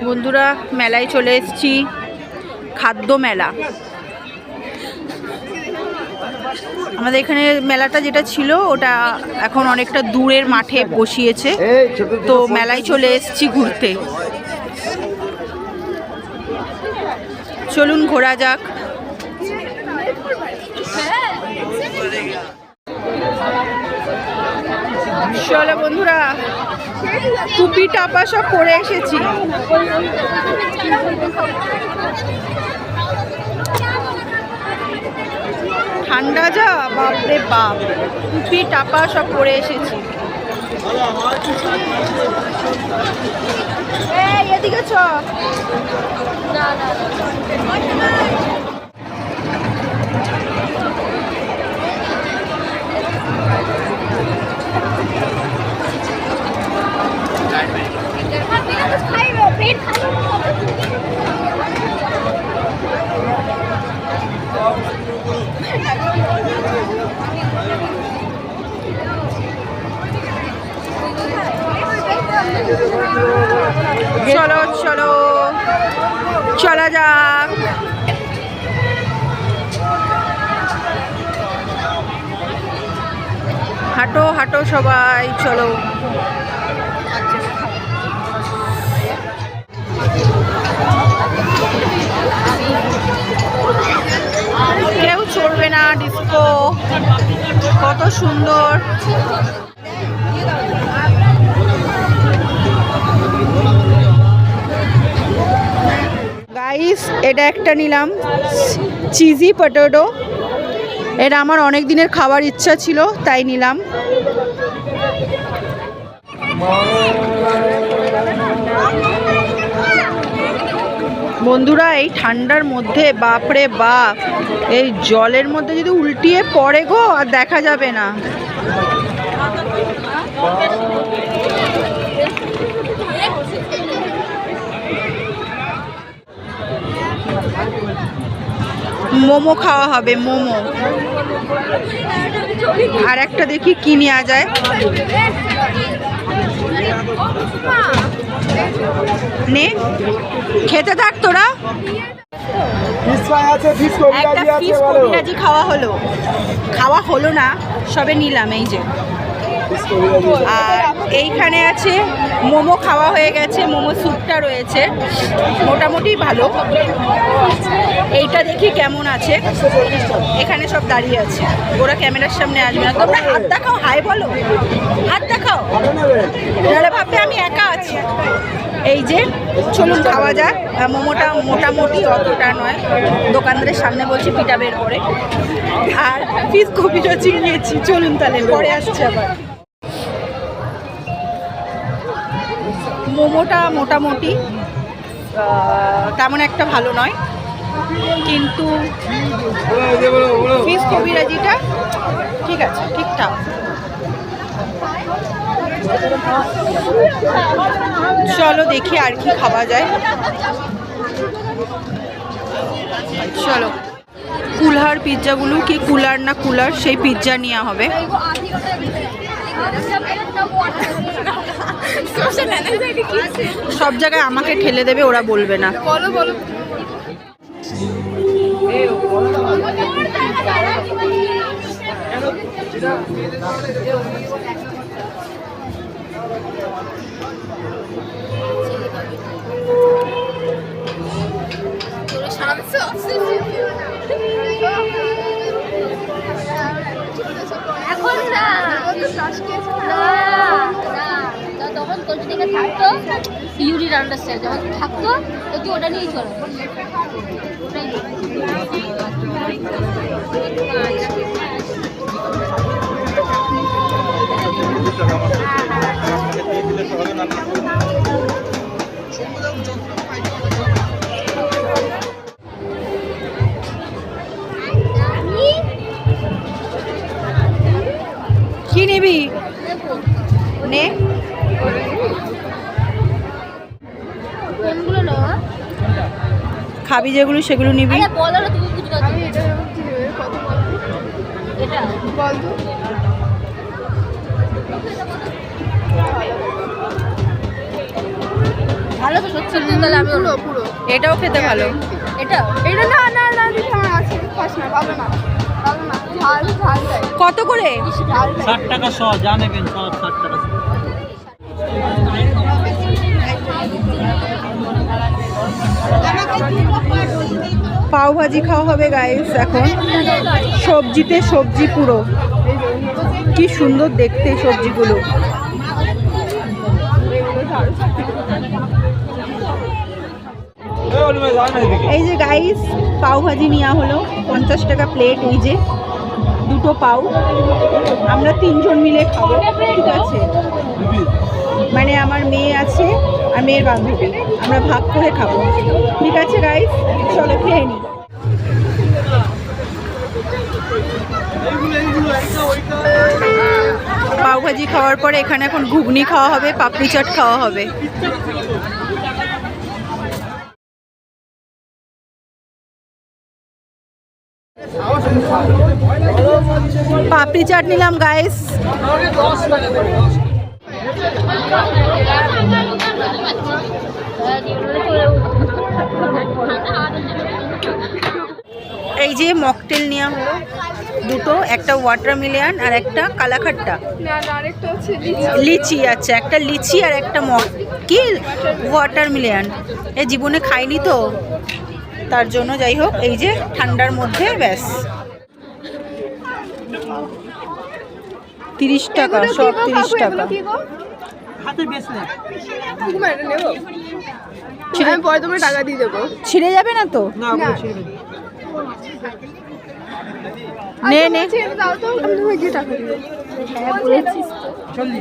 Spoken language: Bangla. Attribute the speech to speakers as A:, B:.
A: বন্ধুরা মেলায় চলে এসেছি, খাদ্য মেলা। আমাদের এখানে মেলাটা যেটা ছিল ওটা এখন অনেকটা দূরের মাঠে বসিয়েছে, তো মেলায় চলে এসেছি ঘুরতে। চলুন ঘোরা যাক। চলো বন্ধুরা, টুপি টাপা সব পরে এসেছি। ঠান্ডা যা, বাপরে বাপ, টুপি টাপা সব পরে এসেছি। এদিকে চ। চলো চলো চলা যাক। হাঁটো হাঁটো সবাই, চলো। কেউ চড়বে না, ডিস্কো কত সুন্দর। গাইস, এটা একটা নিলাম চিজি পটেটো। এটা আমার অনেক দিনের খাবার ইচ্ছা ছিল, তাই নিলাম। বন্ধুরা এই ঠান্ডার মধ্যে বাপরে বাপ, এই জলের মধ্যে যদি উল্টিয়ে পড়ে গো, আর দেখা যাবে না। মোমো খাওয়া হবে, মোমো। আর একটা দেখি কি নেওয়া যায়। নে, খেতে থাক তোরা। একটা ফিশ কবিরাজি খাওয়া হলো না, সবে নিলাম। এই যে, আর এইখানে আছে মোমো, খাওয়া হয়ে গেছে। মোমো স্যুপটা রয়েছে, মোটামুটি ভালো। এইটা দেখি কেমন আছে। এখানে সব দাঁড়িয়ে আছে, ওরা ক্যামেরার সামনে আসবে না। তোমরা হাত দেখাও, হাই বলো, হাত দেখাও, নাহলে ভাববে আমি একা আছি। এই যে, চলুন খাওয়া যাক। মোমোটা মোটামুটি অতটা নয়, দোকানদারের সামনে বলছি পিঠা বের করে। আর ফিশ কবিরাজি নিয়েছি, চলুন তাহলে পরে আসছে আবার। মোমোটা মোটামুটি তেমন একটা ভালো নয়, কিন্তু ফিশ কবিরাজিটা ঠিক আছে, ঠিকঠাক। চলো দেখি আর কি খাওয়া যায়। চলো, কুলহার পিৎজাগুলো কি কুলার না কুলার, সেই পিৎজা নেওয়া হবে। সব জায়গায় আমাকে ঠেলে দেবে, ওরা বলবে না। বলো বলো।
B: এখন না, তখন তোর যদি থাকতো ইউরিন আন্ডারস্ট্যান্ড, যখন থাকতো তো তুই ওটা নিয়েই চলো।
A: কি নিবি নে।
B: কোনগুলো না
A: খাবি যেগুলো সেগুলো নিবি।
B: আরে বলো না, তুমি বুঝো না। এটা বল তো।
A: ভালো
B: বলো তো সত্যি সত্যি, তাহলে আমি পুরো পুরো
A: এটাও খেতে ভালো।
B: এটা
C: এটা না না না দিদি আমার আছে খাস না ভালো না ভালো না ঝাল ঝাল দেয়
A: কত করে?
C: ঝাল দেয়
D: 60 টাকা শ যা নেবেন সব 60 টাকা শ।
A: পাও ভাজি খাওয়া হবে গাইস এখন। সবজিতে সবজি পুরো, কি সুন্দর দেখতে সবজিগুলো। এই যে গাইস পাও ভাজি নেওয়া হলো 50 টাকা প্লেট। এই যে দুটো পাও, আমরা 3 জন মিলে খাবো, ঠিক আছে? মানে আমার মেয়ে আছে আর মেয়ের বান্ধবী, আমরা ভাগ করে খাবো, ঠিক আছে গাইস? চলো খেয়ে নিই। পাও ভাজি খাওয়ার পরে এখানে এখন ঘুগনি খাওয়া হবে, পাপড়ি চাট খাওয়া হবে। পাপড়ি চাট নিলাম গাইস। এই যে মকটেল নেওয়া হলো দুটো, একটা ওয়াটারমেলন আর একটা কালাখাট্টা।
C: না না আরেকটা আছে
A: লিচি, আচ্ছা একটা লিচি আর একটা কি ওয়াটারমেলন। এ জীবনে খাইনি তো, তার জন্য যাই হোক এই যে ঠান্ডার মধ্যে ব্যাস। 30 টাকা সব, 30 টাকা।
D: হাতে বেশ না
C: তুমি এটা নেবো আমি পরে তোমার টাকা দিয়ে দেবো
A: ছিঁড়ে যাবে না তো?
D: না বলছি
A: নে নে
C: ছেড়ে দাও তো আমি তোমায় গিয়ে টাকা দিই
B: হ্যাঁ বলেছিস তো।
D: 40